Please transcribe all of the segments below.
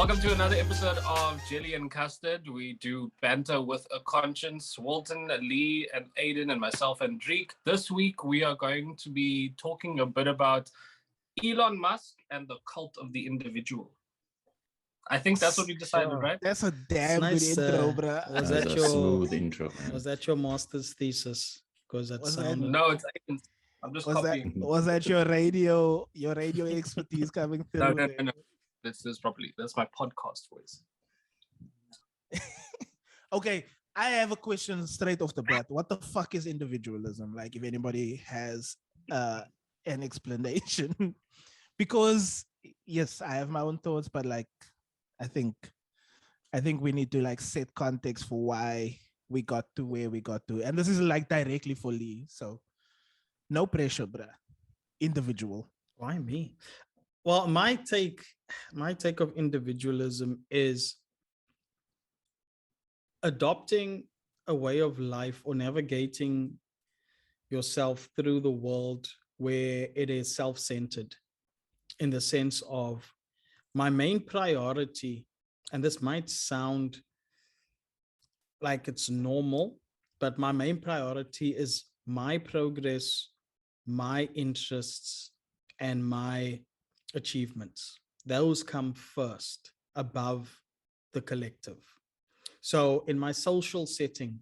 Welcome to another episode of Jelly and Custard. We do banter with a conscience. Walton, Lee, and Aiden, and myself and Dreek. This week we are going to be talking a bit about Elon Musk and the cult of the individual. I think that's what we decided, right? That's a damn good intro, bro. Was that your smooth intro, man? Was that your master's thesis? Because that sounded... No, it's Aiden's. I'm just copying. Was that your radio expertise coming through? No. This is properly. That's my podcast voice. Okay, I have a question straight off the bat. What the fuck is individualism? Like, if anybody has an explanation, because yes, I have my own thoughts, but like, I think we need to like set context for why we got to where we got to, and this is like directly for Lee, so no pressure, bruh. Individual. Why me? Well, my take of individualism is adopting a way of life or navigating yourself through the world where it is self-centered, in the sense of my main priority, and this might sound like it's normal, but my main priority is my progress, my interests, and my achievements. Those come first above the collective. So in my social setting,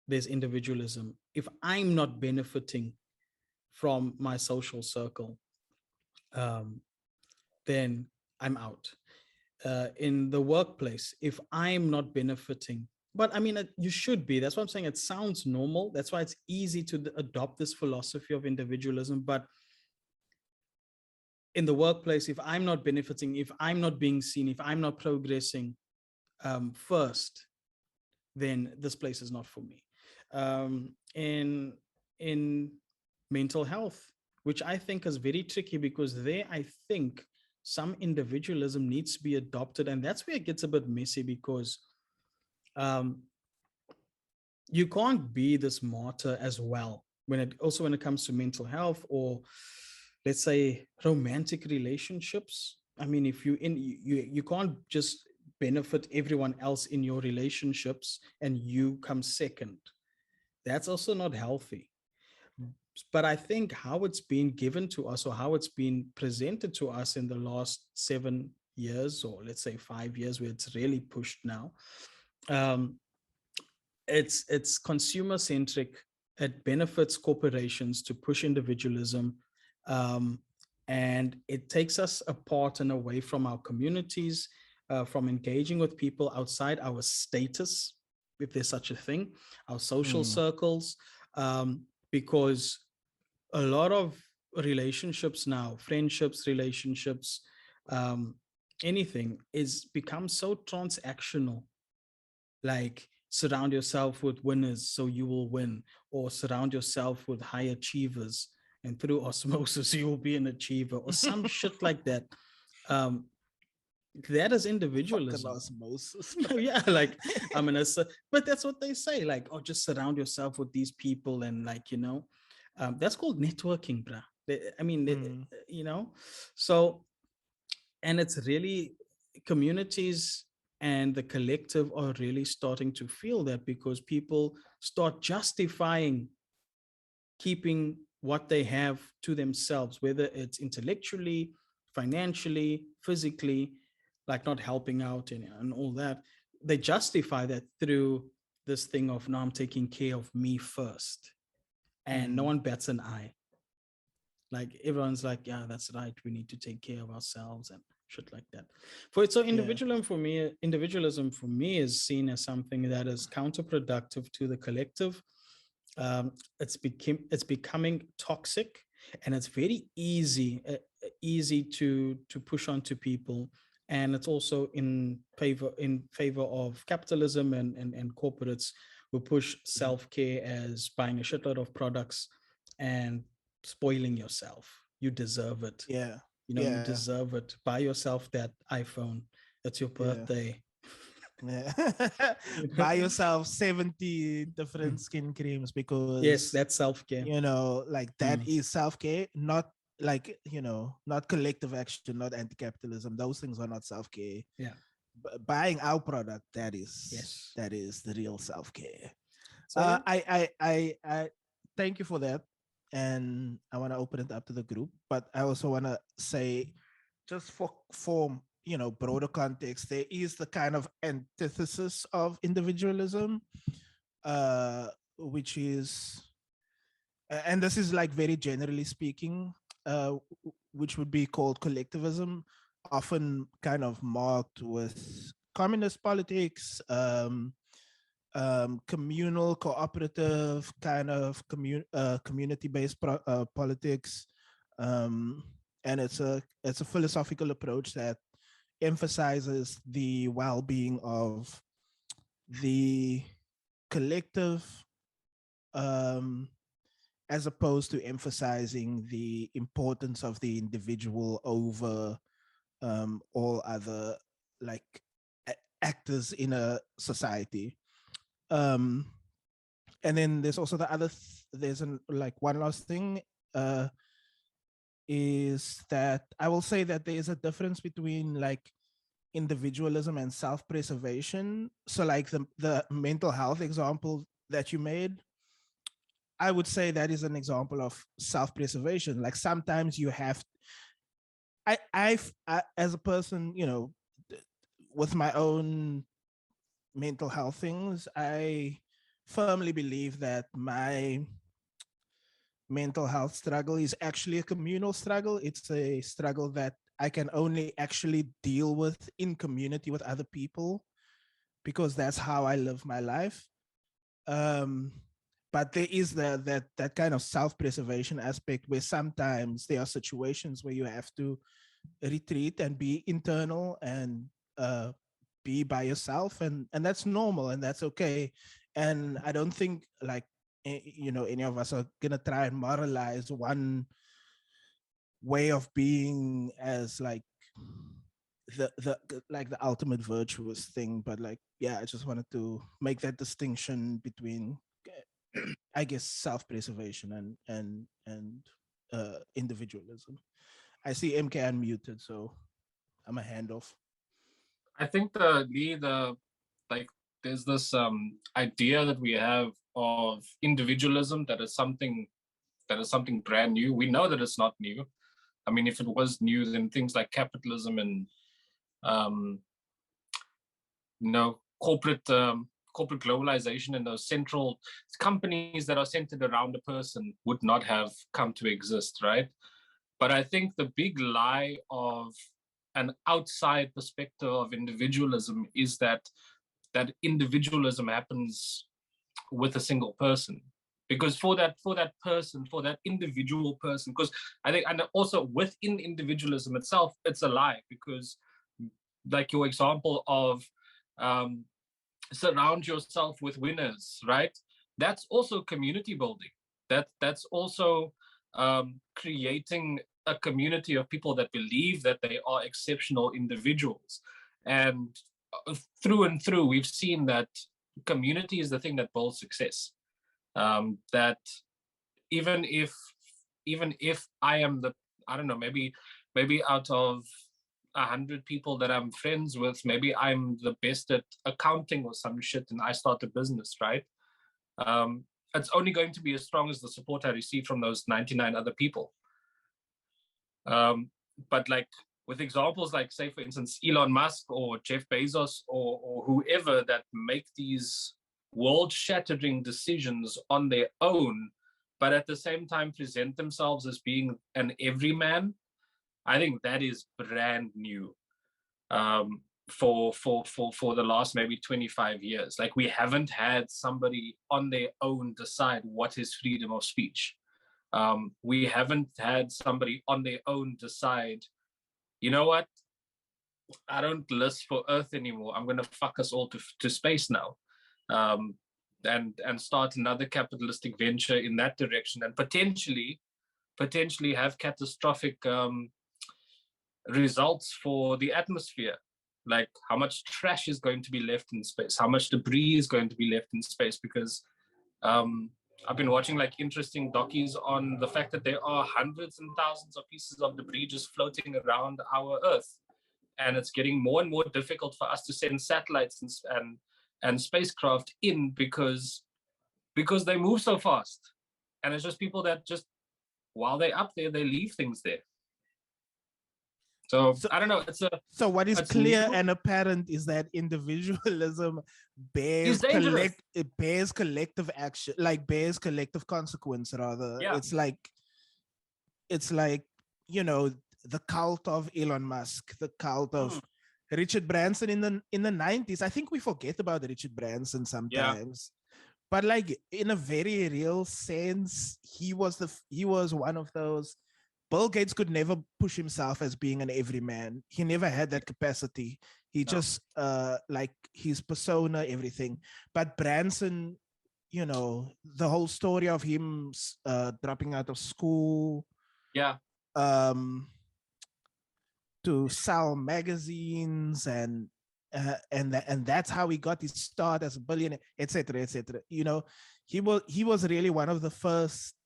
there's individualism. If I'm not benefiting from my social circle, then I'm out. In the workplace, if I'm not benefiting, but I mean, you should be. That's what I'm saying. It sounds normal. That's why it's easy to adopt this philosophy of individualism. But in the workplace, if I'm not benefiting, if I'm not being seen, if I'm not progressing first, then this place is not for me. In mental health, which I think is very tricky, because there I think some individualism needs to be adopted, and that's where it gets a bit messy, because you can't be this martyr as well when it comes to mental health, or let's say romantic relationships. I mean, if you can't just benefit everyone else in your relationships and you come second. That's also not healthy. But I think how it's been given to us, or how it's been presented to us in the last 7 years, or let's say 5 years, where it's really pushed now, it's consumer centric. It benefits corporations to push individualism, and it takes us apart and away from our communities, from engaging with people outside our status, if there's such a thing, our social circles, because a lot of relationships now, friendships, relationships, anything is become so transactional. Like, surround yourself with winners so you will win, or surround yourself with high achievers and through osmosis you will be an achiever, or some shit like that. That is individualism. Osmosis. Yeah, like but that's what they say, like, oh, just surround yourself with these people, and like, that's called networking, bruh. I mean, so, and it's really, communities and the collective are really starting to feel that, because people start justifying keeping what they have to themselves, whether it's intellectually, financially, physically, like not helping out and all that. They justify that through this thing of, no, I'm taking care of me first. And no one bats an eye. Like, everyone's like, yeah, that's right, we need to take care of ourselves and shit like that. Individualism for me is seen as something that is counterproductive to the collective. It's becoming toxic, and it's very easy to push onto people. And it's also in favor of capitalism and corporates who push self-care as buying a shitload of products and spoiling yourself. You deserve it. Yeah. You deserve it. Buy yourself that iPhone. That's your birthday. Yeah. Buy yourself 70 different skin creams, because yes, that's self-care. Like, that is self-care, not like, not collective action, not anti-capitalism. Those things are not self-care. Yeah. buying our product, that Yes. is the real self-care. So yeah. I thank you for that, and I want to open it up to the group. But I also want to say, just for broader context, there is the kind of antithesis of individualism, uh, which is, and this is like very generally speaking, which would be called collectivism, often kind of marked with communist politics, communal, cooperative kind of community-based politics, and it's a philosophical approach that emphasizes the well-being of the collective, um, as opposed to emphasizing the importance of the individual over all other like actors in a society. Um, and then there's also the other there's like one last thing, is that I will say that there is a difference between like individualism and self-preservation. So like the mental health example that you made, I would say that is an example of self-preservation. Like sometimes you have, I as a person, with my own mental health things, I firmly believe that my mental health struggle is actually a communal struggle. It's a struggle that I can only actually deal with in community with other people, because that's how I live my life. Um, but there is that kind of self-preservation aspect where sometimes there are situations where you have to retreat and be internal and be by yourself, and that's normal and that's okay. And I don't think like any of us are gonna try and moralize one way of being as like the like the ultimate virtuous thing. But like, yeah, I just wanted to make that distinction between I guess self-preservation and individualism. I see MK unmuted, so I'm a handoff. I think the like there's this idea that we have of individualism that is something brand new. We know that it's not new. I mean, if it was new, then things like capitalism and um, corporate globalization and those central companies that are centered around a person would not have come to exist, right? But I think the big lie of an outside perspective of individualism is that individualism happens with a single person. Because for that person, for that individual person, because I think, and also within individualism itself, it's a lie. Because like your example of surround yourself with winners, right? That's also community building. That's also creating a community of people that believe that they are exceptional individuals. And through and through, we've seen that community is the thing that builds success. That even if I am I don't know, maybe out of 100 people that I'm friends with, maybe I'm the best at accounting or some shit, and I start a business, right? It's only going to be as strong as the support I receive from those 99 other people. But like with examples like, say, for instance, Elon Musk or Jeff Bezos or whoever that make these world-shattering decisions on their own, but at the same time present themselves as being an everyman, I think that is brand new for the last maybe 25 years. Like, we haven't had somebody on their own decide what is freedom of speech. We haven't had somebody on their own decide, you know what, I don't list for Earth anymore. I'm going to fuck us all to space now. And start another capitalistic venture in that direction, and potentially have catastrophic results for the atmosphere. Like, how much trash is going to be left in space, how much debris is going to be left in space, because I've been watching like interesting docus on the fact that there are hundreds and thousands of pieces of debris just floating around our Earth. and it's getting more and more difficult for us to send satellites and spacecraft in because they move so fast, and it's just people that just while they're up there they leave things there. So I don't know. So what is it's clear new. and apparent is that individualism Is dangerous. bears collective action, like bears collective consequence rather. Yeah. It's like, you know, the cult of Elon Musk, the cult of Richard Branson in the 90s. I think we forget about Richard Branson sometimes. But like in a very real sense, he was one of those. Bill Gates could never push himself as being an everyman. He never had that capacity. He just like his persona, everything. But Branson, you know, the whole story of him dropping out of school, to sell magazines and that's how he got his start as a billionaire, etc., etc. You know, he was really one of the first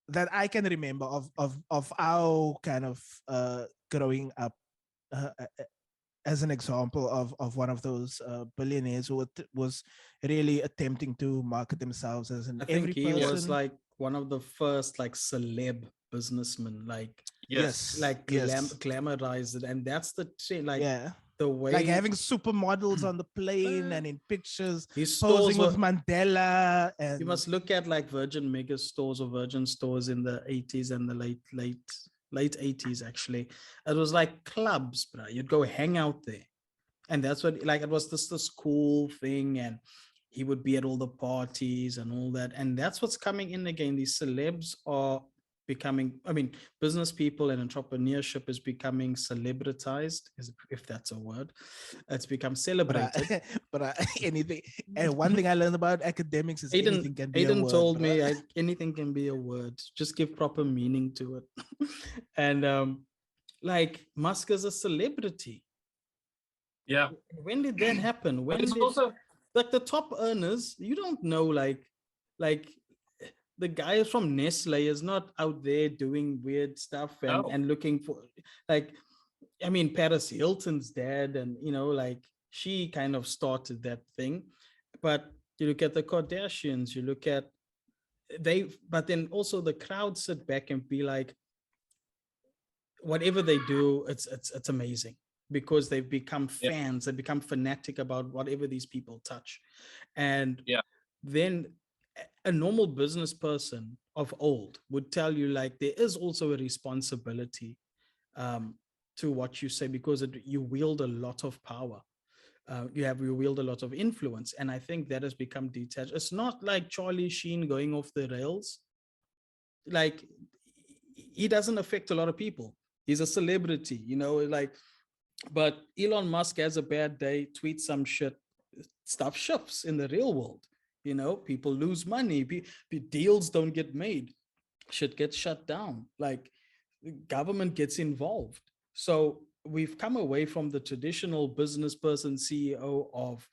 that I can remember of our kind of growing up as an example of one of those billionaires who was really attempting to market themselves as an every person. I think he was like one of the first like celeb businessmen, like glamorized it, and that's the thing, like the way, like having supermodels on the plane and in pictures, posing with Mandela. And you must look at like Virgin Mega stores or Virgin stores in the 80s and the late 80s. Actually, it was like clubs, bro. You'd go hang out there, and that's what, like, it was this cool thing, and he would be at all the parties and all that. And that's what's coming in again. These celebs are becoming, I mean, business people and entrepreneurship is becoming celebritized, if that's a word. It's become celebrated. But anything, and one thing I learned about academics is anything can be a word. Told me anything can be a word. Just give proper meaning to it. And like Musk is a celebrity. Yeah. When did that happen? When did also, like, the top earners, you don't know, like the guy from Nestle is not out there doing weird stuff and looking for, like, I mean, Paris Hilton's dad, and, you know, like, she kind of started that thing. But you look at the Kardashians, you look at but then also the crowd sit back and be like, whatever they do, it's amazing, because they've become fans, they become fanatic about whatever these people touch. And then a normal business person of old would tell you, like, there is also a responsibility to what you say, because you wield a lot of power. You wield a lot of influence. And I think that has become detached. It's not like Charlie Sheen going off the rails. Like, he doesn't affect a lot of people. He's a celebrity, you know, like, but Elon Musk has a bad day, tweets some shit, stuff shifts in the real world. You know, people lose money, deals don't get made, shit gets shut down, like, government gets involved. So we've come away from the traditional business person, CEO, of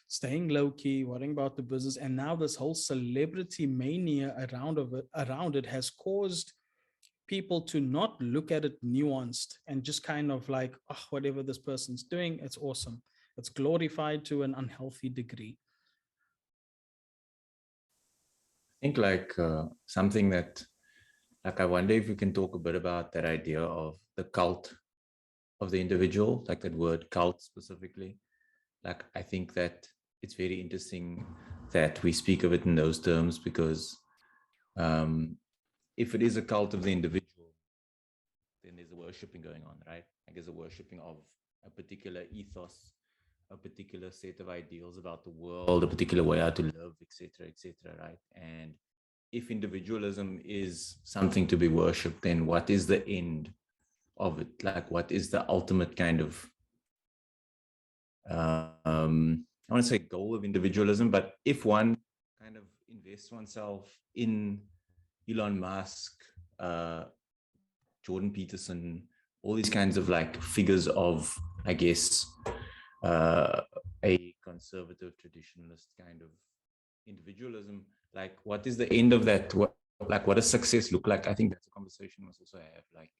staying low key, worrying about the business, and now this whole celebrity mania around it has caused people to not look at it nuanced and just kind of like, oh, whatever this person's doing, it's awesome. It's glorified to an unhealthy degree. I think like something that, like, I wonder if we can talk a bit about that idea of the cult of the individual, like that word cult specifically. Like, I think that it's very interesting that we speak of it in those terms, because if it is a cult of the individual, then there's a worshipping going on, right? Like, there's a worshipping of a particular ethos, a particular set of ideals about the world, a particular way how to live, etc., right? And if individualism is something to be worshipped, then what is the end of it? Like, what is the ultimate kind of, I want to say goal of individualism, but if one kind of invests oneself in Elon Musk, Jordan Peterson, all these kinds of like figures of, I guess, a conservative traditionalist kind of individualism, like, what is the end of that? What does success look like? I think that's a conversation we must also have. Like,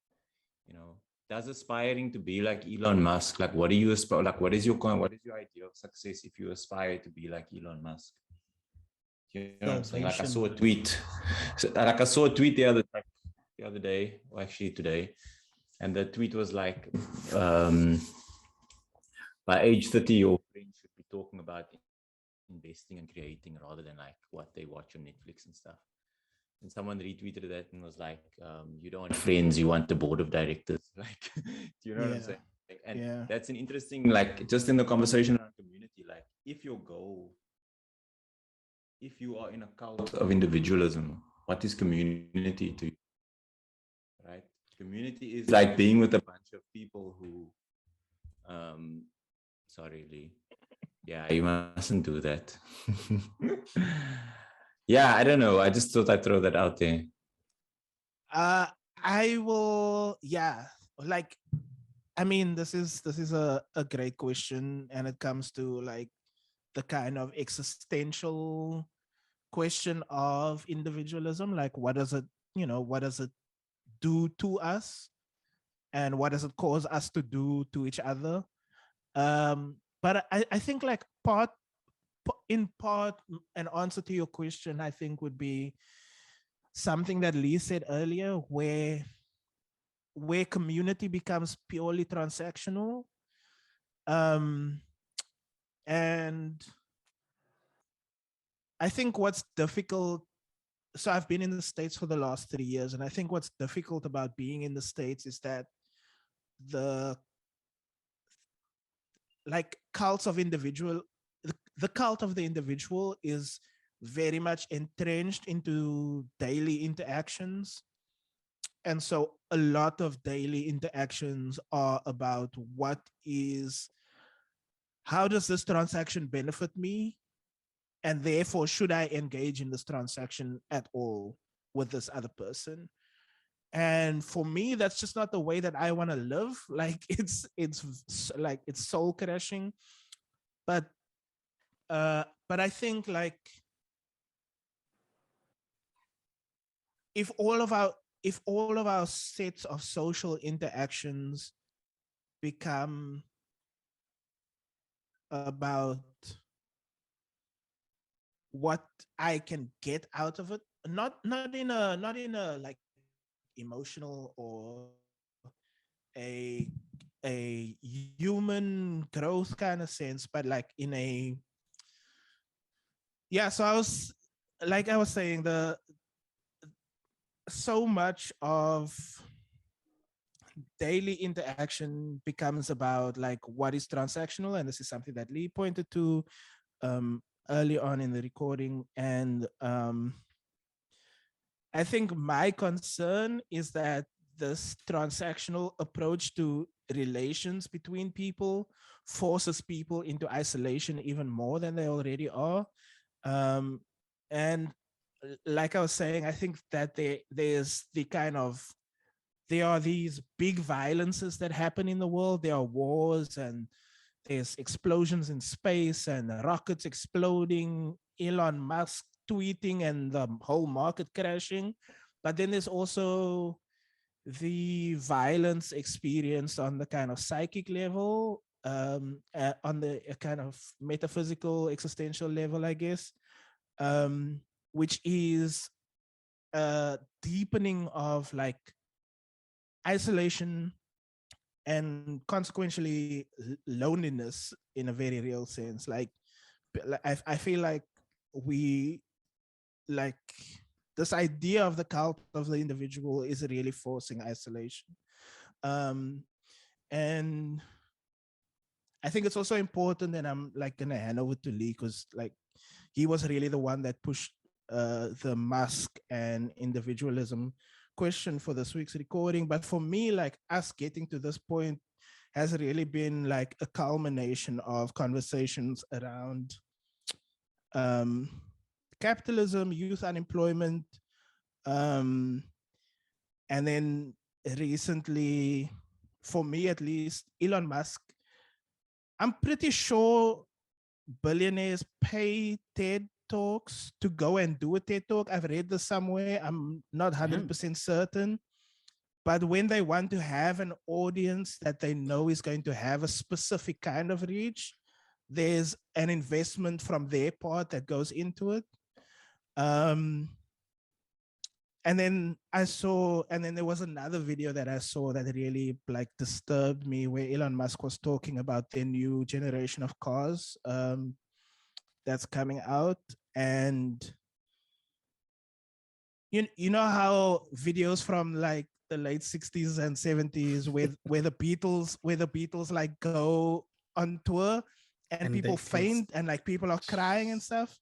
You know, does aspiring to be like Elon Musk, like what do you aspire, like what is your idea of success if you aspire to be like Elon Musk? You know what I'm saying? Like I saw a tweet, like I saw a tweet the other day, or actually today, and the tweet was like, by age 30, your friends should be talking about investing and creating rather than like what they watch on Netflix and stuff. And someone retweeted that and was like, you don't want friends, you want the board of directors. Like, do you know what I'm saying? And that's an interesting, like, just in the conversation around community, like, if your goal, if you are in a cult of individualism, what is community to you? Right? Community is like being with a bunch of people who, sorry, Lee. Yeah, you mustn't do that. Yeah, I don't know. I just thought I'd throw that out there. I will, like, I mean, this is a great question, and it comes to like the kind of existential question of individualism. Like, what does it, what does it do to us, and what does it cause us to do to each other? But I think like in part, an answer to your question, I think, would be something that Lee said earlier, where community becomes purely transactional. And I think what's difficult, so I've been in the States for the last 3 years, and I think what's difficult about being in the States is that the like cults of individual, the cult of the individual is very much entrenched into daily interactions. And so a lot of daily interactions are about how does this transaction benefit me? And therefore, should I engage in this transaction at all with this other person? And for me, that's just not the way that I want to live. Like it's like it's soul crashing. But I think like if all of our sets of social interactions become about what I can get out of it, not in a like emotional or a human growth kind of sense, but like in a so I was saying, so much of daily interaction becomes about like what is transactional, and this is something that Lee pointed to early on in the recording. And I think my concern is that this transactional approach to relations between people forces people into isolation even more than they already are. And like I was saying, I think that there are these big violences that happen in the world. There are wars, and there's explosions in space and rockets exploding, Elon Musk tweeting, and the whole market crashing. But then there's also the violence experienced on the kind of psychic level, on the kind of metaphysical, existential level, I guess, which is a deepening of like isolation and consequentially loneliness in a very real sense. Like I feel like we like this idea of the cult of the individual is really forcing isolation. And I think it's also important, and I'm like gonna hand over to Lee because like he was really the one that pushed the Musk and individualism question for this week's recording. But for me, like us getting to this point has really been like a culmination of conversations around capitalism, youth unemployment, and then recently, for me at least, Elon Musk. I'm pretty sure billionaires pay TED Talks to go and do a TED Talk. I've read this somewhere. I'm not 100% certain. But when they want to have an audience that they know is going to have a specific kind of reach, there's an investment from their part that goes into it. And then there was another video that I saw that really like disturbed me, where Elon Musk was talking about the new generation of cars that's coming out. And you know how videos from like the late 60s and 70s where the Beatles like go on tour and people faint and like people are crying and stuff.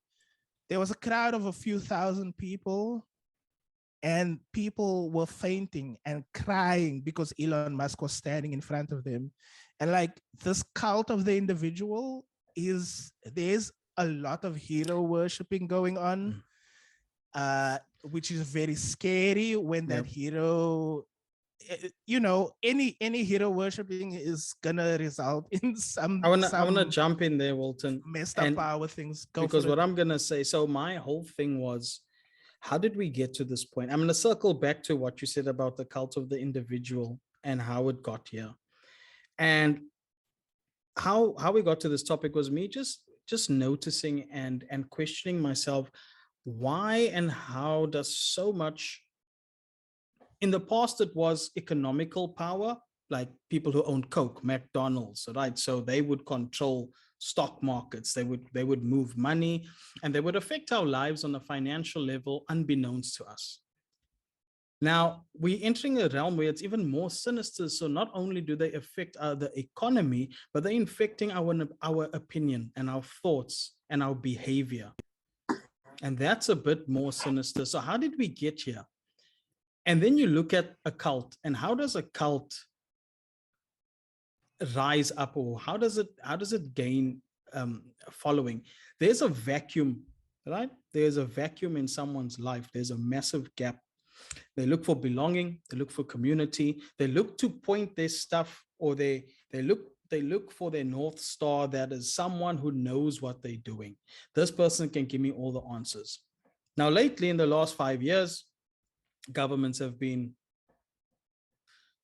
There was a crowd of a few thousand people and people were fainting and crying because Elon Musk was standing in front of them. And like this cult of the individual there's a lot of hero worshipping going on, which is very scary when that hero, any hero worshipping is gonna result in some. I wanna jump in there, Walton. Messed up power things. Because what I'm gonna say. So my whole thing was, how did we get to this point? I'm gonna circle back to what you said about the cult of the individual and how it got here, and how we got to this topic was me just noticing and questioning myself. Why and how does so much, in the past it was economical power, like people who owned Coke, McDonald's, right? So they would control stock markets, they would move money, and they would affect our lives on a financial level unbeknownst to us. Now we're entering a realm where it's even more sinister. So not only do they affect the economy, but they're infecting our opinion and our thoughts and our behavior. And that's a bit more sinister. So how did we get here? And then you look at a cult, and how does a cult rise up, or how does it gain following? There's a vacuum, right? There's a vacuum in someone's life. There's a massive gap. They look for belonging, they look for community, they look to point their stuff, or they look for their North Star, that is someone who knows what they're doing. This person can give me all the answers. Now, lately, in the last 5 years, governments have been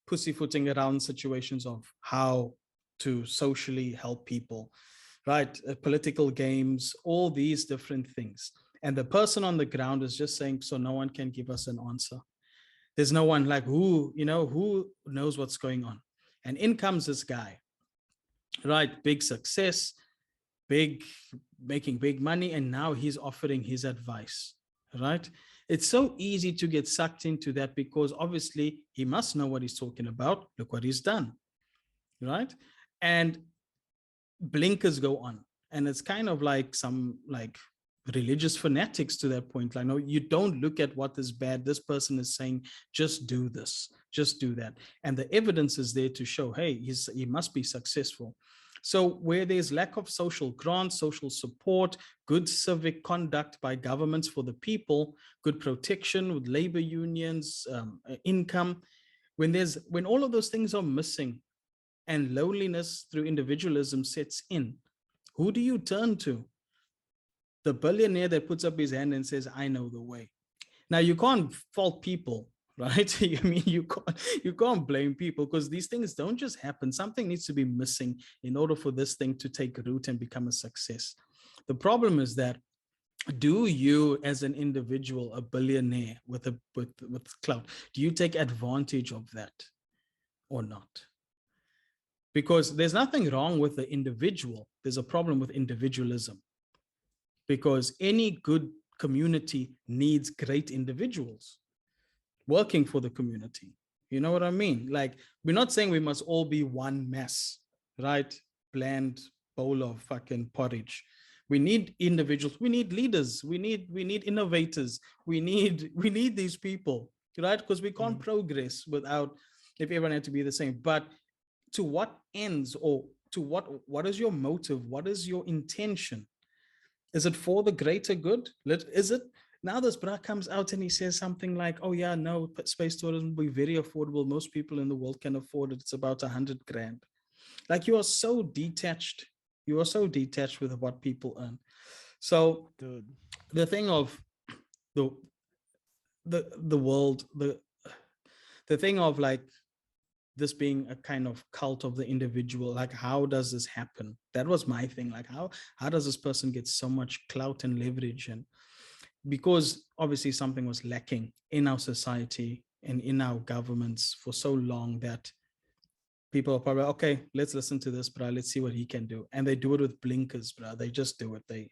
pussyfooting around situations of how to socially help people, right? Political games, all these different things. And the person on the ground is just saying, so no one can give us an answer. There's no one like who knows what's going on. And in comes this guy, right? Big success, making big money. And now he's offering his advice, right? It's so easy to get sucked into that because obviously he must know what he's talking about. Look what he's done, right? And blinkers go on. And it's kind of like some like religious fanatics to that point. Like, no, you don't look at what is bad. This person is saying, just do this, just do that. And the evidence is there to show, hey, he must be successful. So where there's lack of social grants, social support, good civic conduct by governments for the people, good protection with labor unions, income, when all of those things are missing and loneliness through individualism sets in, who do you turn to? The billionaire that puts up his hand and says, I know the way. Now, you can't fault people, right? I mean, you can't blame people because these things don't just happen. Something needs to be missing in order for this thing to take root and become a success. The problem is that, do you as an individual, a billionaire with clout, do you take advantage of that or not? Because there's nothing wrong with the individual. There's a problem with individualism. Because any good community needs great individuals working for the community. You know what I mean? Like, we're not saying we must all be one mess, right? Bland bowl of fucking porridge. We need individuals. We need leaders. We need innovators. We need these people, right? Because we can't progress without, if everyone had to be the same. But to what ends, or to what is your motive? What is your intention? Is it for the greater good? Is it? Now this bra comes out and he says something like, oh yeah, no, space tourism will be very affordable. Most people in the world can afford it. It's about 100 grand. Like, you are so detached. You are so detached with what people earn. So dude, the thing of the world, the thing of like this being a kind of cult of the individual, like how does this happen? That was my thing. Like how does this person get so much clout and leverage? And because obviously something was lacking in our society and in our governments for so long that people are probably, okay, let's listen to this, bro. Let's see what he can do. And they do it with blinkers, bro. They just do it. I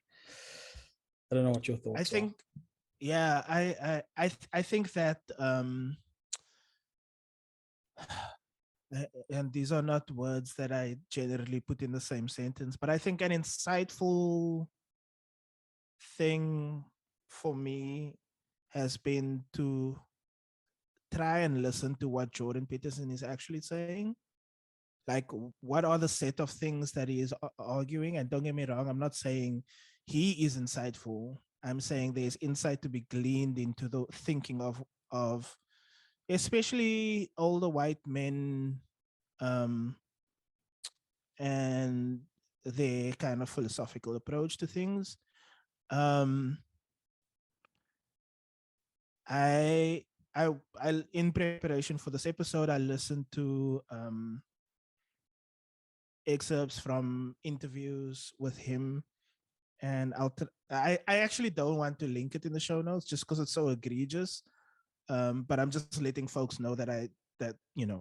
don't know what your thoughts I think, are. yeah, I think that and these are not words that I generally put in the same sentence, but I think an insightful thing for me has been to try and listen to what Jordan Peterson is actually saying. Like, what are the set of things that he is arguing? And don't get me wrong, I'm not saying he is insightful. I'm saying there's insight to be gleaned into the thinking of especially older white men, um, and their kind of philosophical approach to things. Um, I I in preparation for this episode, I listened to excerpts from interviews with him, and I actually don't want to link it in the show notes just because it's so egregious. But I'm just letting folks know that I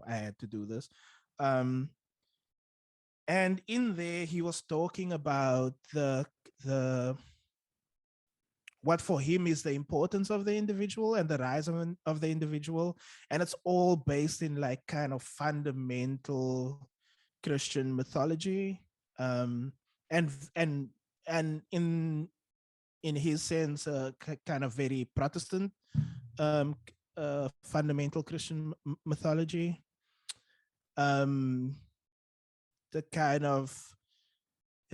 had to do this. Um, and in there, he was talking about the what for him is the importance of the individual and the rise of the individual, and it's all based in like kind of fundamental Christian mythology, um, and and and in his sense, kind of very Protestant, um, fundamental Christian mythology. Um, the kind of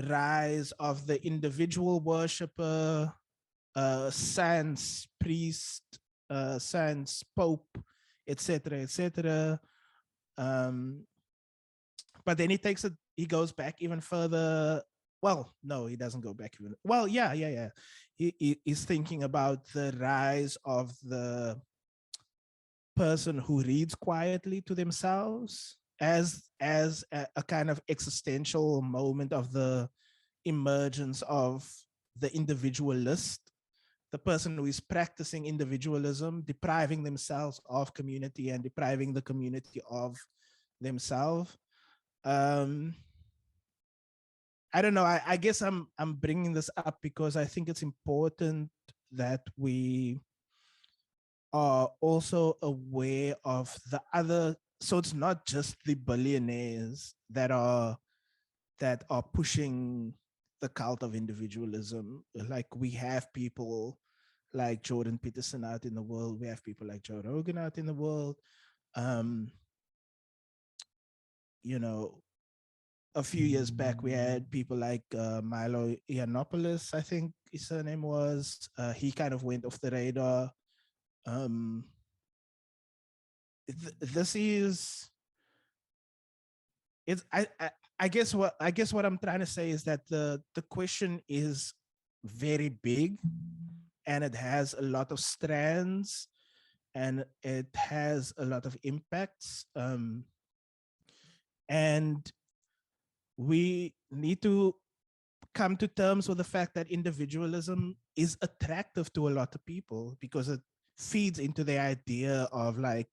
rise of the individual worshiper, sans priest, sans pope, etc., etc. Um, but then he goes back even further. Well, no, he doesn't go back even. Well, yeah. He's thinking about the rise of the person who reads quietly to themselves as a kind of existential moment of the emergence of the individualist, the person who is practicing individualism, depriving themselves of community and depriving the community of themselves. um I don't know. I guess I'm bringing this up because I think it's important that we are also aware of the other. So it's not just the billionaires that are pushing the cult of individualism. Like, we have people like Jordan Peterson out in the world. We have people like Joe Rogan out in the world. Um, you know, a few years back, we had people like Milo Yiannopoulos, I think his surname was. He kind of went off the radar. Um, this is it's I guess what I'm trying to say is that the question is very big, and it has a lot of strands, and it has a lot of impacts, and we need to come to terms with the fact that individualism is attractive to a lot of people because it feeds into the idea of, like,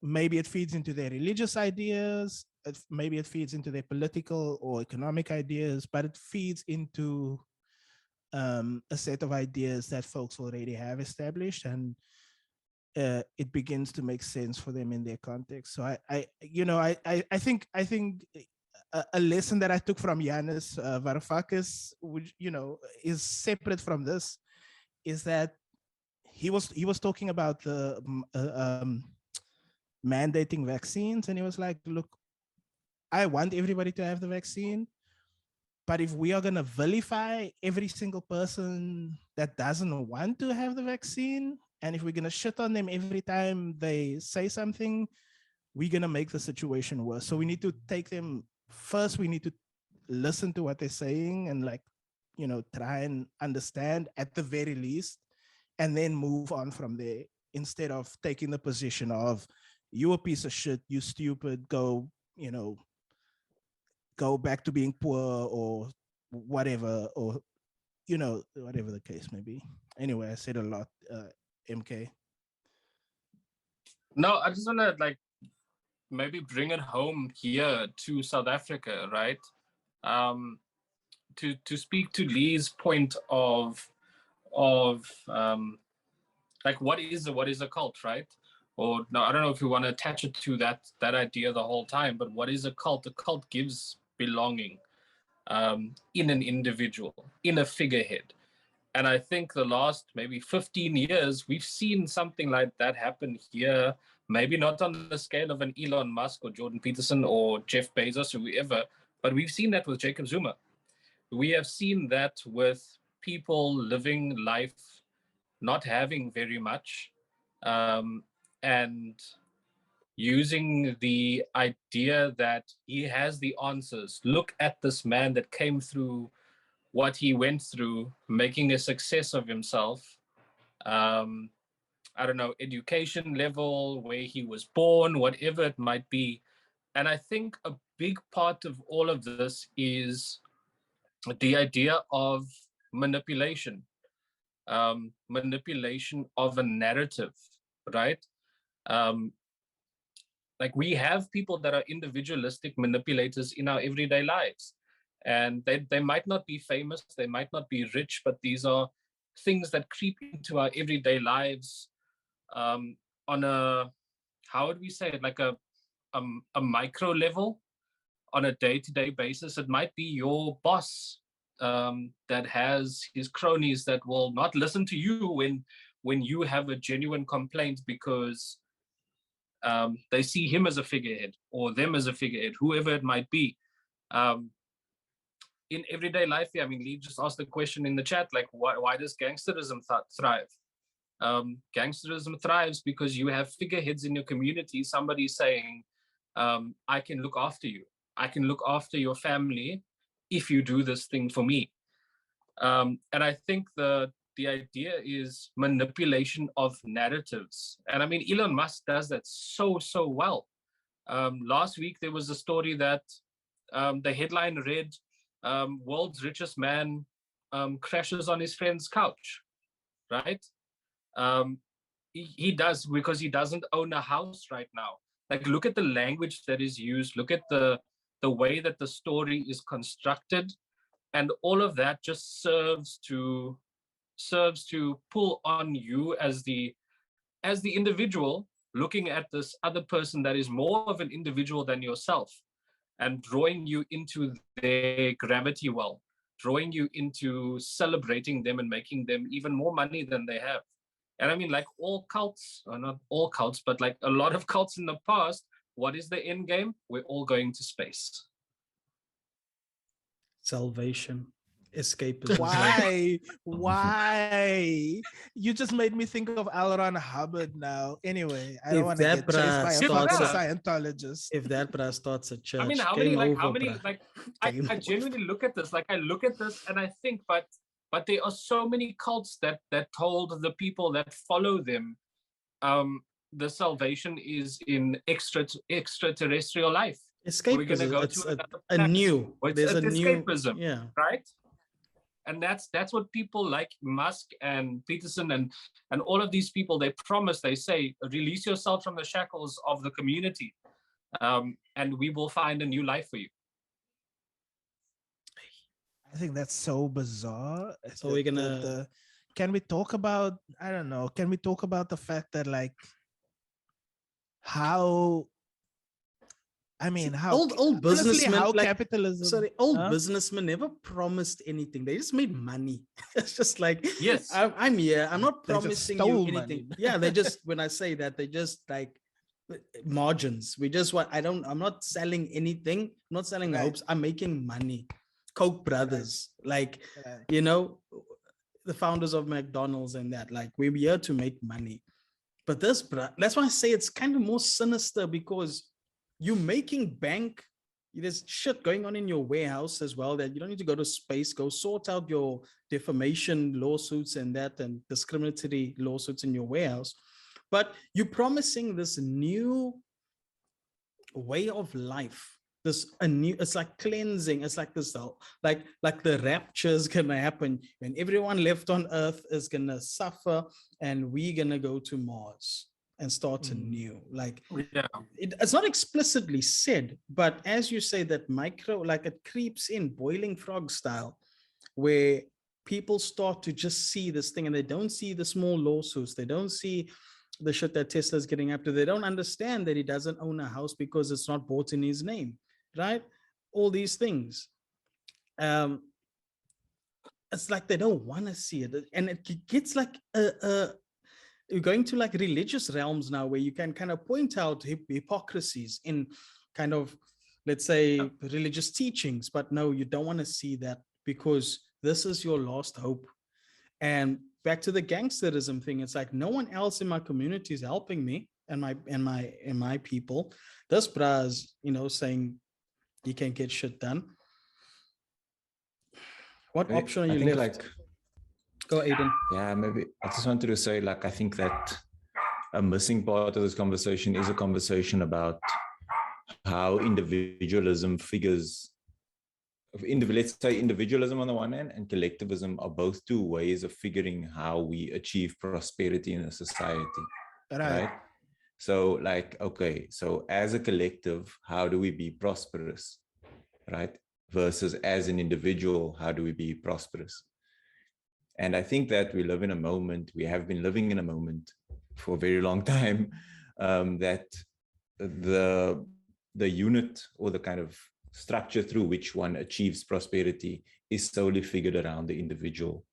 maybe it feeds into their religious ideas, maybe it feeds into their political or economic ideas, but it feeds into a set of ideas that folks already have established, and it begins to make sense for them in their context. So I think a lesson that I took from Yanis Varoufakis, which is separate from this, is that he was talking about the mandating vaccines, and he was like, look, I want everybody to have the vaccine, but if we are going to vilify every single person that doesn't want to have the vaccine, and if we're going to shit on them every time they say something, we're going to make the situation worse. So we need to take them first. We need to listen to what they're saying and, like, try and understand at the very least. and then move on from there, instead of taking the position of, you a piece of shit, you stupid, go, go back to being poor or whatever, or, whatever the case may be. Anyway, I said a lot, MK. No, I just want to maybe bring it home here to South Africa, right? To speak to Lee's point of what is a cult, right? Or no, I don't know if you want to attach it to that idea the whole time, but what is a cult? A cult gives belonging in an individual, in a figurehead. And I think the last maybe 15 years, we've seen something like that happen here, maybe not on the scale of an Elon Musk or Jordan Peterson or Jeff Bezos or whoever, but we've seen that with Jacob Zuma. We have seen that with people living life, not having very much, and using the idea that he has the answers. Look at this man that came through what he went through, making a success of himself. I don't know, education level, where he was born, whatever it might be. And I think a big part of all of this is the idea of manipulation, manipulation of a narrative, right? We have people that are individualistic manipulators in our everyday lives. And they might not be famous, they might not be rich, but these are things that creep into our everyday lives on a, how would we say it, like a micro level, on a day-to-day basis. It might be your boss that has his cronies that will not listen to you when you have a genuine complaint, because they see him as a figurehead or them as a figurehead, whoever it might be. In everyday life, I mean, Lee just asked the question in the chat, why does gangsterism thrive? Gangsterism thrives because you have figureheads in your community, somebody saying, I can look after you. I can look after your family if you do this thing for me. And I think the idea is manipulation of narratives. And I mean, Elon Musk does that so well. Last week, there was a story that the headline read, world's richest man crashes on his friend's couch, right? He does, because he doesn't own a house right now. Look at the language that is used, look at the way that the story is constructed, and all of that just serves to pull on you as the individual, looking at this other person that is more of an individual than yourself, and drawing you into their gravity well, drawing you into celebrating them and making them even more money than they have. And I mean, all cults, or not all cults, but a lot of cults in the past, what is the end game? We're all going to space. Salvation, escapism. Why? You just made me think of L. Ron Hubbard now. Anyway, I don't want to get chased by a fucking Scientologist. If that bra starts a church, I mean, how many? I genuinely look at this. I look at this and I think, but there are so many cults that told the people that follow them, the salvation is in extraterrestrial life. Escapism. We're gonna go to a new. There's a new escapism, right? And that's what people like Musk and Peterson and all of these people, they promise, they say, release yourself from the shackles of the community, and we will find a new life for you. I think that's so bizarre. So we're gonna. Can we talk about? I don't know. Can we talk about the fact that how? I mean, how old businessmen, how capitalism. Sorry, businessmen never promised anything. They just made money. It's just yes, I'm here. I'm not promising you anything. Money. Yeah, they just, when I say that, they just margins. We just want. I'm not selling anything. I'm not selling hopes. I'm making money. Koch brothers, the founders of McDonald's and that. We're here to make money. But that's why I say it's kind of more sinister, because you're making bank there's shit going on in your warehouse as well that you don't need to go to space. Go sort out your defamation lawsuits and that and discriminatory lawsuits in your warehouse. But you're promising this new way of life, this a new, it's like cleansing, it's like this, like the rapture is gonna happen when everyone left on earth is gonna suffer and we're gonna go to Mars and start anew. Like Yeah. it's not explicitly said, but as you say, that micro, like it creeps in boiling frog style, where people start to just see this thing and they don't see the small lawsuits, they don't see the shit that Tesla's getting up to. They don't understand that he doesn't own a house because it's not bought in his name, right? All these things. It's like they don't want to see it. And it gets like you're going to like religious realms now where you can kind of point out hypocrisies in kind of, let's say, religious teachings. But no, you don't want to see that because this is your last hope. And back to the gangsterism thing, it's like no one else in my community is helping me and my people. This bra's, saying you can get shit done. What option are you left? Go, Aiden. Yeah, maybe I just wanted to say, I think that a missing part of this conversation is a conversation about how individualism figures. Let's say individualism on the one hand and collectivism are both two ways of figuring how we achieve prosperity in a society. Right? So okay, so as a collective, how do we be prosperous? Right? Versus as an individual, how do we be prosperous? And I think that we live in a moment, we have been living in a moment for a very long time, that the unit or the kind of structure through which one achieves prosperity is solely figured around the individual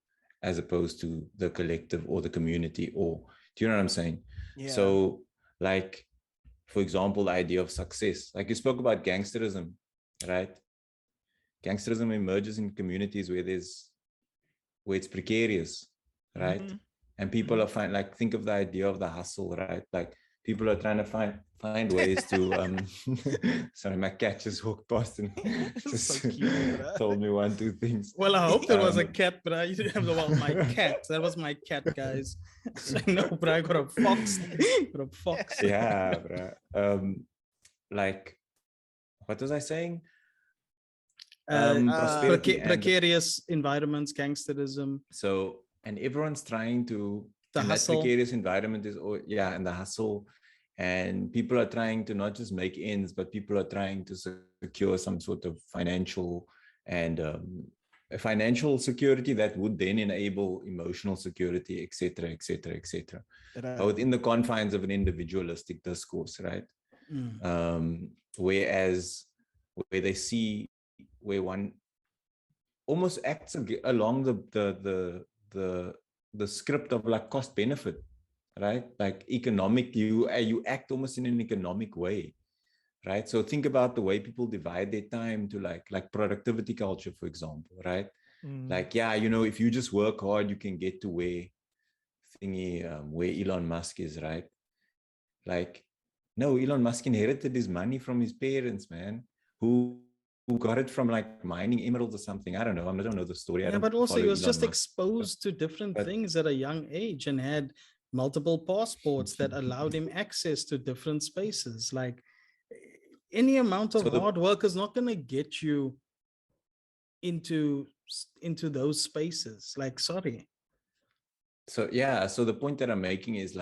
as opposed to the collective or the community, or do you know what I'm saying? Yeah. So for example, the idea of success, like you spoke about gangsterism, right? Gangsterism emerges in communities where it's precarious, right? Mm-hmm. And people are think of the idea of the hustle, right? Like people are trying to find ways to sorry, my cat just walked past and just so cute, told me 1-2 things. Well, I hope there was a cat, but I didn't have my cat. That was my cat, guys. So no, but I got a fox. Yeah, bro. What was I saying? Prosperity precarious environments, gangsterism. So, and everyone's trying to, the hustle. That precarious environment is, and the hustle. And people are trying to not just make ends, but people are trying to secure some sort of financial and financial security that would then enable emotional security, etc., etc., etc. But within the confines of an individualistic discourse, right? Whereas where they see where one almost acts along the script of cost benefit, right? Like economic, you act almost in an economic way, right? So think about the way people divide their time to like productivity culture, for example, right? If you just work hard, you can get to where Elon Musk is, right? No, Elon Musk inherited his money from his parents, man, who got it from mining emeralds or something. I don't know. I don't know the story. Yeah, but also he was just exposed to different things at a young age and had multiple passports that allowed him access to different spaces. Like any amount of hard work is not going to get you into those spaces. Sorry. So yeah, so the point that I'm making is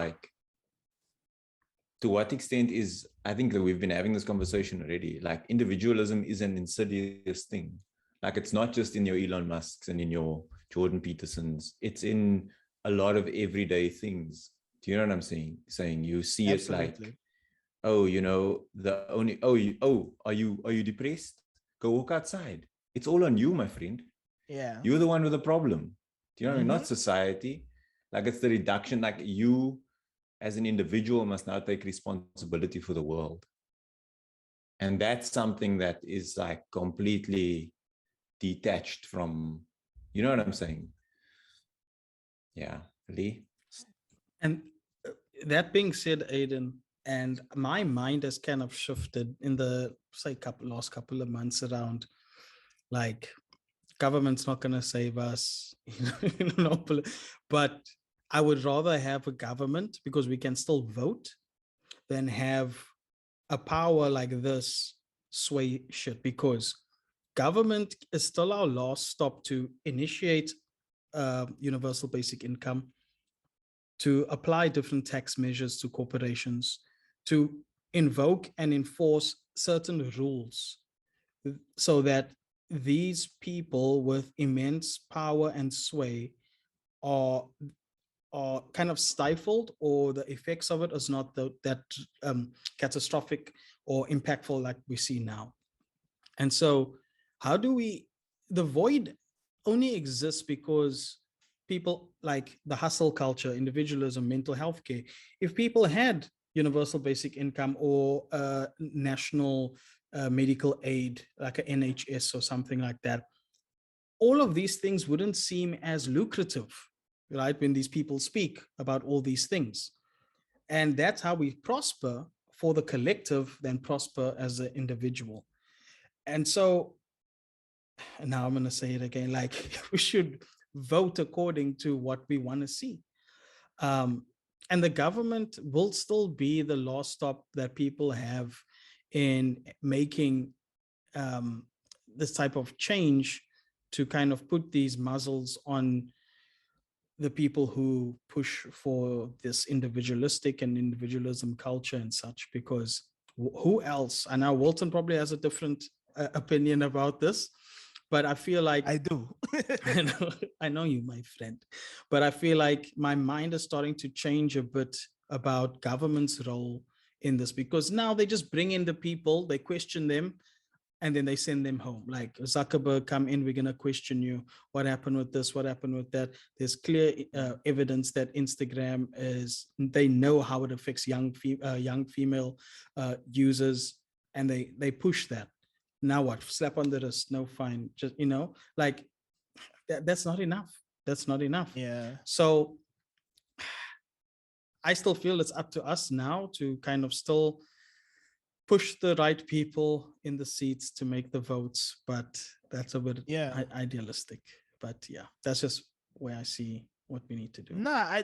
to what extent is, I think that we've been having this conversation already, individualism is an insidious thing. It's not just in your Elon Musks and in your Jordan Petersons, it's in a lot of everyday things. Do you know what I'm saying? You see Absolutely. Are you depressed? Go walk outside. It's all on you, my friend. Yeah. You're the one with the problem. Do you know what I mean? Not society. It's the reduction, you as an individual must now take responsibility for the world. And that's something that is completely detached from, you know what I'm saying? Yeah, Lee. And that being said, Aiden, And my mind has kind of shifted in the last couple of months around, like, government's not going to save us, but I would rather have a government, because we can still vote, than have a power like this sway shit, because government is still our last stop to initiate universal basic income, to apply different tax measures to corporations, to invoke and enforce certain rules so that these people with immense power and sway are kind of stifled, or the effects of it is not that catastrophic or impactful like we see now. And so how do the void only exists because people, like the hustle culture, individualism, mental health care. If people had universal basic income or national medical aid, like an NHS or something like that, all of these things wouldn't seem as lucrative, right? When these people speak about all these things. And that's how we prosper for the collective, then prosper as an individual. And so now I'm going to say it again, like, we should vote according to what we want to see. And the government will still be the last stop that people have in making this type of change, to kind of put these muzzles on the people who push for this individualistic and individualism culture and such. Because who else? I know Walton probably has a different opinion about this, but I feel like I do. I know you, my friend, but I feel like my mind is starting to change a bit about government's role in this, because now they just bring in the people, they question them, and then they send them home. Like, Zuckerberg, come in, we're going to question you. What happened with this? What happened with that? There's clear evidence that Instagram they know how it affects young female users, and they push that. Now what? Slap on the wrist, no fine. Just, like, that's not enough. That's not enough. Yeah. So I still feel it's up to us now to kind of still push the right people in the seats to make the votes, but that's a bit idealistic. But yeah, that's just where I see what we need to do. No, I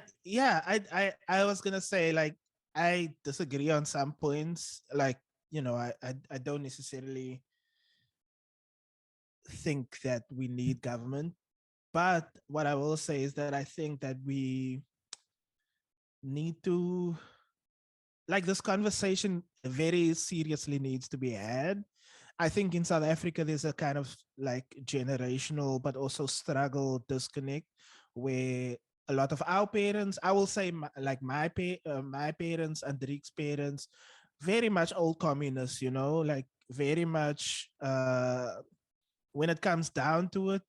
was gonna say, like, I disagree on some points. Like, I don't necessarily think that we need government, but what I will say is that I think that we need to, like, this conversation very seriously needs to be had. I think in South Africa there's a kind of like generational but also struggle disconnect, where a lot of our parents, I will say, my parents and Driek's parents, very much old communists, like very much when it comes down to it.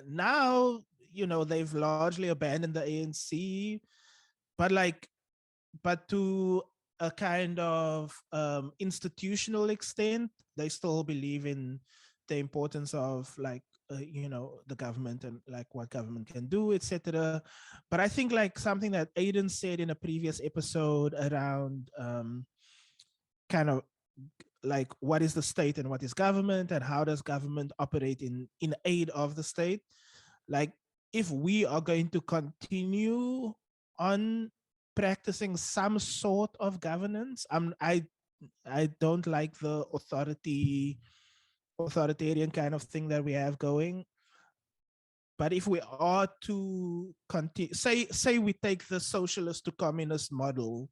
Now, they've largely abandoned the ANC, but to a kind of institutional extent, they still believe in the importance of, like, the government and like what government can do, etc. But I think, like, something that Aiden said in a previous episode around kind of like what is the state and what is government, and how does government operate in aid of the state. Like, if we are going to continue on practicing some sort of governance, I don't like the authoritarian kind of thing that we have going. But if we are to continue, say we take the socialist to communist model,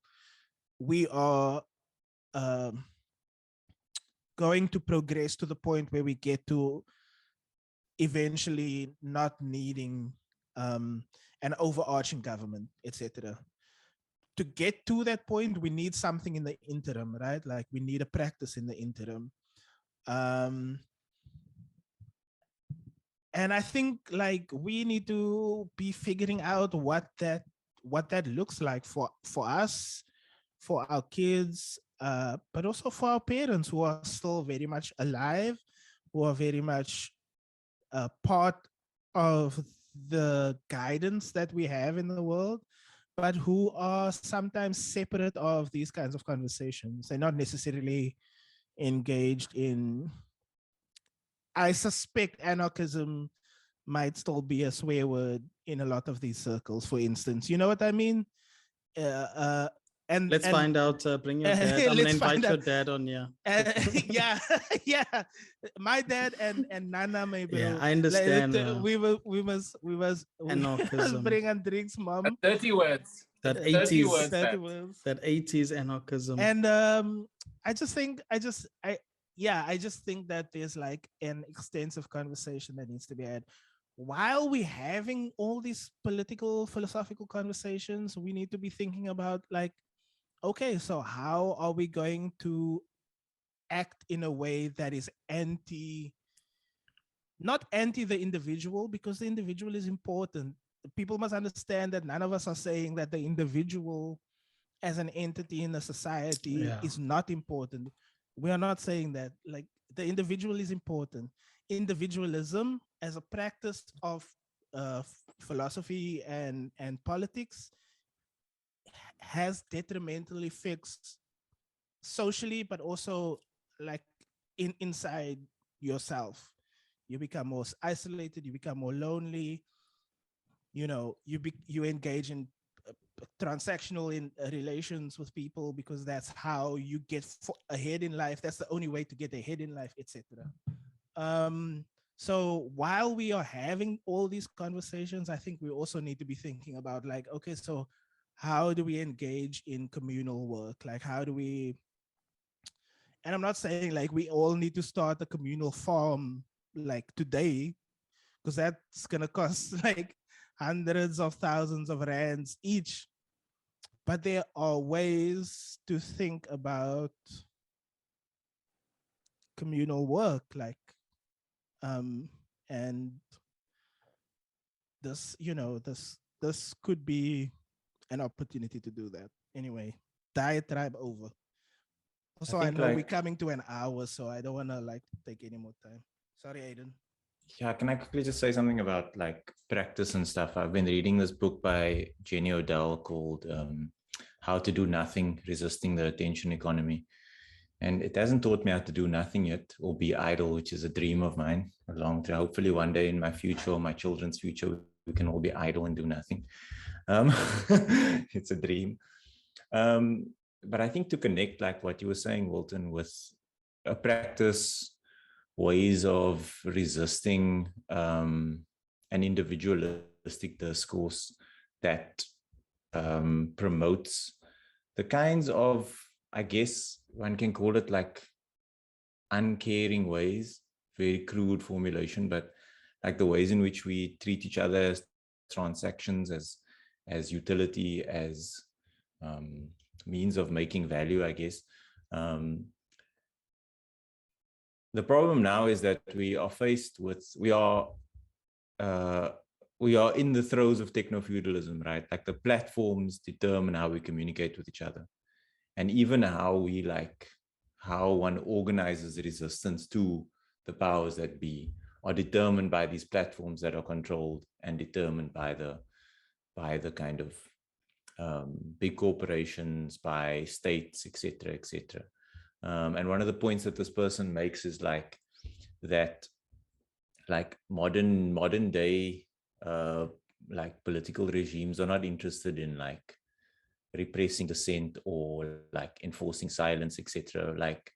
we are going to progress to the point where we get to eventually not needing an overarching government, etc. To get to that point, we need something in the interim, right? Like, we need a practice in the interim. And I think, like, we need to be figuring out what that looks like for us, for our kids, but also for our parents who are still very much alive, who are very much part of the guidance that we have in the world. but who are sometimes separate of these kinds of conversations. They're not necessarily engaged in. I suspect anarchism might still be a swear word in a lot of these circles, for instance. You know what I mean? Uh, uh, Let's and find out. Bring your dad. I'm gonna let's find invite your out. dad on. Yeah. Yeah, yeah. My dad and Nana maybe. Yeah, I understand. We must Anarchism. bring Andrik's mom. Dirty words. That It's dirty 80s, words. That That. was. that 80s anarchism. And I just think I just think that there's like an extensive conversation that needs to be had. While we're having all these political philosophical conversations, we need to be thinking about like, okay, so how are we going to act in a way that is not anti the individual, because the individual is important. People must understand that none of us are saying that the individual as an entity in a society Yeah. is not important. We are not saying that. Like, the individual is important. Individualism as a practice of philosophy and politics has detrimental effects socially, but also like inside yourself. You become more isolated. You become more lonely. You know, you engage in transactional in relations with people, because that's how you get ahead in life. That's the only way to get ahead in life, etc. So while we are having all these conversations, I think we also need to be thinking about like, okay, so how do we engage in communal work? Like, how do we, and I'm not saying like we all need to start a communal farm like today, because that's gonna cost like hundreds of thousands of rands each. But there are ways to think about communal work, like, and this, you know, this could be an opportunity to do that. Anyway, diatribe over. Also, I think, know we're like, coming to an hour, so I don't want to like take any more time. Sorry, Aiden. yeah, can I quickly just say something about like practice and stuff? I've been reading this book by Jenny Odell called How to Do Nothing, Resisting the Attention Economy. And it hasn't taught me how to do nothing yet or be idle, which is a dream of mine. Hopefully one day in my future or my children's future, we can all be idle and do nothing. It's a dream. But I think to connect, like what you were saying, Walton, with a practice, ways of resisting an individualistic discourse that promotes the kinds of, I guess one can call it like uncaring ways, very crude formulation, but like the ways in which we treat each other as transactions, as utility, as means of making value, I guess. The problem now is that we are faced with, we are in the throes of techno-feudalism, right? Like the platforms determine how we communicate with each other. And even how one organizes resistance to the powers that be are determined by these platforms that are controlled and determined by the kind of big corporations, by states, etc., etc. And one of the points that this person makes is like that, like modern day like political regimes are not interested in like repressing dissent or like enforcing silence, etc. Like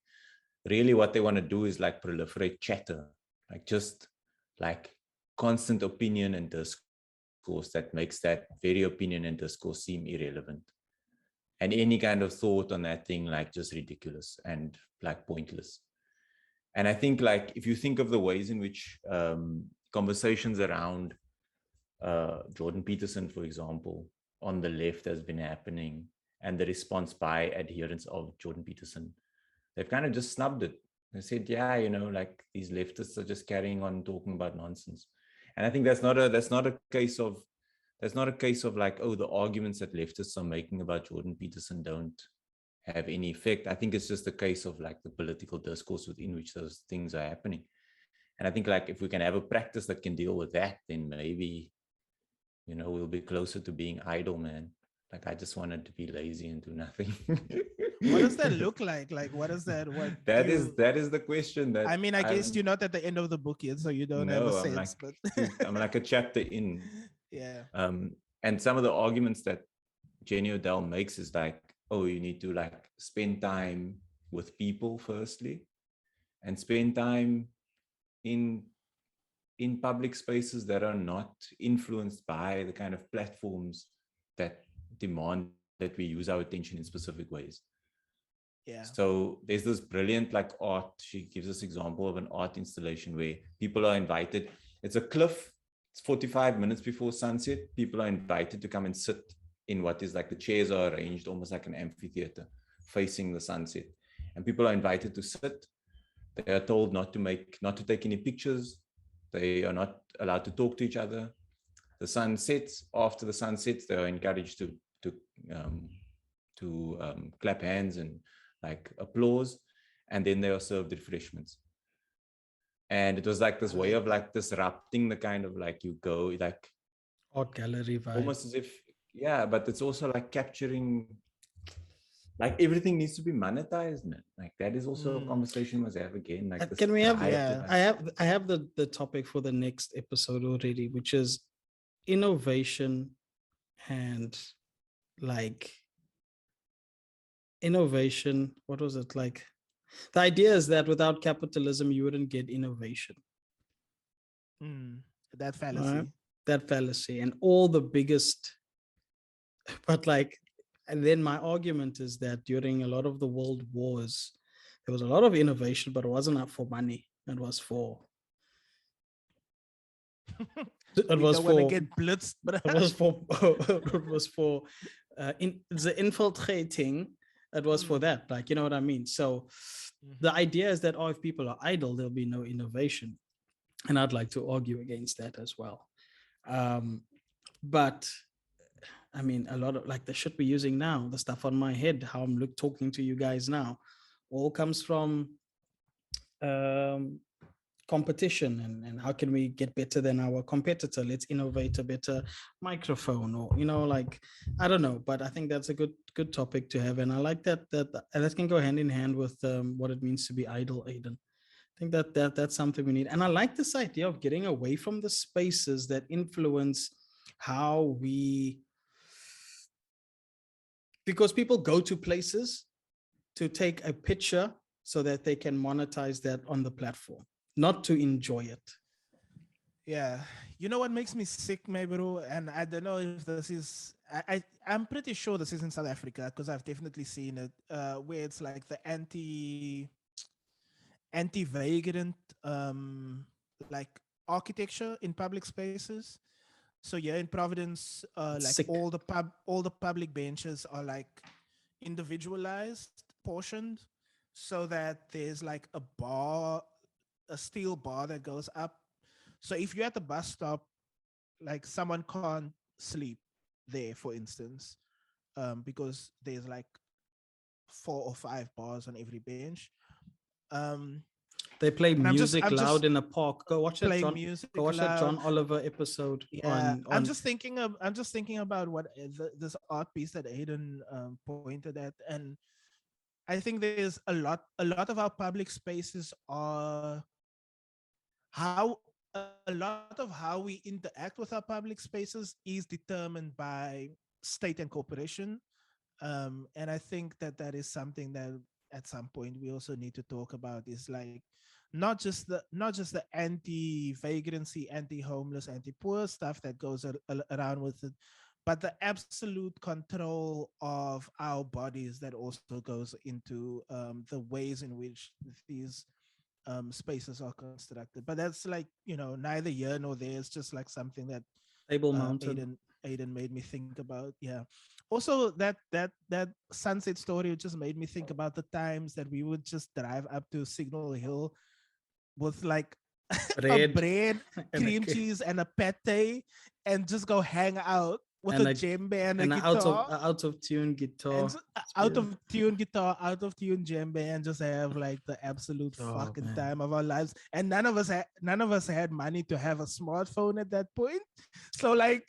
really what they want to do is like proliferate chatter, like just like constant opinion and discourse that makes that very opinion and discourse seem irrelevant, and any kind of thought on that thing like just ridiculous and like pointless. And I think like if you think of the ways in which conversations around Jordan Peterson, for example, on the left has been happening, and the response by adherents of Jordan Peterson, they've kind of just snubbed it. They said, yeah, you know, like these leftists are just carrying on talking about nonsense. And I think that's not a case of like, oh, the arguments that leftists are making about Jordan Peterson don't have any effect. I think it's just a case of like the political discourse within which those things are happening. And I think like if we can have a practice that can deal with that, then maybe, you know, we'll be closer to being idle, man. Like I just wanted to be lazy and do nothing. What does that look like? Like, what is that? What that do is you, that is the question that I mean, I guess you're not at the end of the book yet, so you don't have a no, I'm sense, like but I'm like a chapter in. yeah. And some of the arguments that Jenny Odell makes is like, oh, you need to like spend time with people firstly, and spend time in public spaces that are not influenced by the kind of platforms that demand that we use our attention in specific ways. Yeah. So there's this brilliant like art. She gives us example of an art installation where people are invited. It's a cliff. It's 45 minutes before sunset. People are invited to come and sit in what is like the chairs are arranged almost like an amphitheater facing the sunset. And people are invited to sit. They are told not to take any pictures. They are not allowed to talk to each other. The sun sets. After the sun sets, they are encouraged to clap hands and like applause, and then they are served refreshments. And it was like this way of like disrupting the kind of like you go like art gallery vibe. Almost as if, yeah, but it's also like capturing, like everything needs to be monetized, man. Like that is also a conversation we must have again. Like can we have? Yeah. I have the topic for the next episode already, which is innovation and like innovation. What was it like? The idea is that without capitalism, you wouldn't get innovation. That fallacy. Right? That fallacy and all the biggest, but like, and then my argument is that during a lot of the world wars, there was a lot of innovation, but it wasn't up for money. It was for it was for get blitzed, but it was for it was for in the infiltrating. It was for that, like, you know what I mean? So the idea is that, oh, if people are idle, there'll be no innovation. And I'd like to argue against that as well. But I mean, a lot of like the shit we're using now, the stuff on my head, how I'm talking to you guys now, all comes from competition and how can we get better than our competitor? Let's innovate a better microphone, or, you know, like, I don't know, but I think that's a good topic to have. And I like that can go hand in hand with what it means to be idle, Aiden. I think that's something we need. And I like this idea of getting away from the spaces that influence how we, because people go to places to take a picture so that they can monetize that on the platform, not to enjoy it. Yeah. You know what makes me sick, bro? And I don't know if this is, I'm pretty sure this is in South Africa, because I've definitely seen it, where it's like the anti-vagrant like architecture in public spaces. So yeah, in Providence, like sick. all the public benches are like individualized, portioned, so that there's like a steel bar that goes up. So if you're at the bus stop, like someone can't sleep there, for instance, because there's like 4 or 5 bars on every bench. They play music I'm loud in a park. Go watch that John Oliver episode. Yeah, I'm just thinking about what this art piece that Aiden pointed at, and I think there's a lot of our public spaces are a lot of how we interact with our public spaces is determined by state and corporation, and I think that is something that at some point we also need to talk about, is like not just the anti-vagrancy, anti-homeless, anti-poor stuff that goes around with it, but the absolute control of our bodies that also goes into the ways in which these spaces are constructed. But that's like, you know, neither here nor there. It's just like something that Table Mountain. Aiden made me think about. Yeah. Also, that sunset story just made me think about the times that we would just drive up to Signal Hill with like a bread, cream cheese, and a pate, and just go hang out with And a a- djembe and a and guitar. out of tune guitar. And out of tune guitar, out of tune djembe, and just have like the absolute Oh, fucking man. time of our lives. And none of us had money to have a smartphone at that point. So like,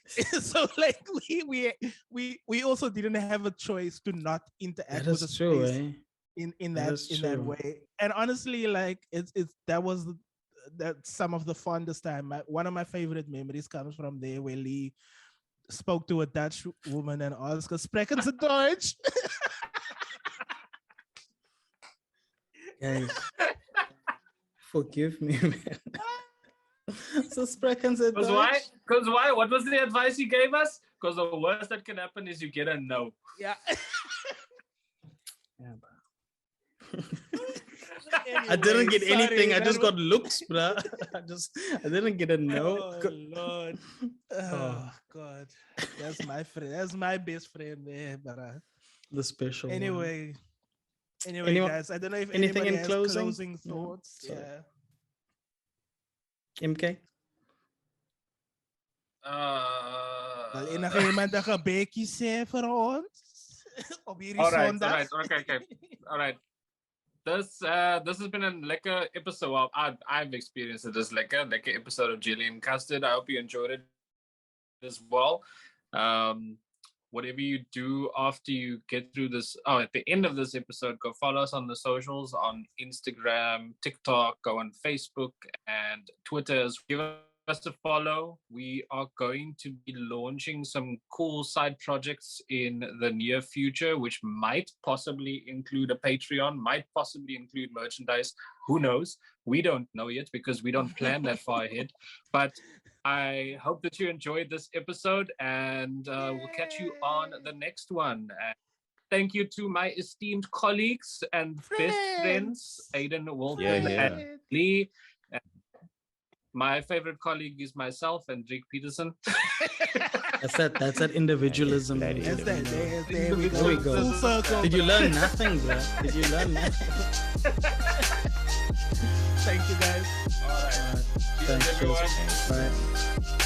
we also didn't have a choice to not interact That with the is true, space eh? in That that is that true. way. And honestly, like that's some of the fondest time. One of my favorite memories comes from there, where Lee spoke to a Dutch woman and asked her, "Spreken ze Deutsch?" Guys, forgive me, man. So spreken ze Because why? Deutsch? Because why? What was the advice he gave us? Because the worst that can happen is you get a no. Yeah. Yeah, bro. I didn't get anything. I just got looks, bro. I didn't get a no. Oh Lord. Oh God. That's my friend. That's my best friend there. But The special one. anyway, Anyone- guys, I don't know if anything anybody in has closing? No? thoughts. Sorry. Yeah. MK? Wel enige iemand 'n gebedjie sê vir ons op hierdie All Sondag. right. Okay. All right. This has been a lekker episode. Well, I've experienced it as lekker episode of Jelly and Custard. I hope you enjoyed it as well. Whatever you do after you get through this, at the end of this episode, go follow us on the socials, on Instagram, TikTok, go on Facebook and Twitter. Give us a follow. We are going to be launching some cool side projects in the near future, which might possibly include a Patreon, might possibly include merchandise. Who knows? We don't know yet because we don't plan that far ahead. But I hope that you enjoyed this episode, and we'll catch you on the next one. Thank you to my esteemed colleagues and best friends, Aiden, Walter, and Lee. My favorite colleague is myself and Drake Peterson. That's that individualism. That's that. There we There we go. Full circle. Did you learn nothing, bro? Did you learn nothing? Thank you, guys. All right. Thanks, everyone. Bye.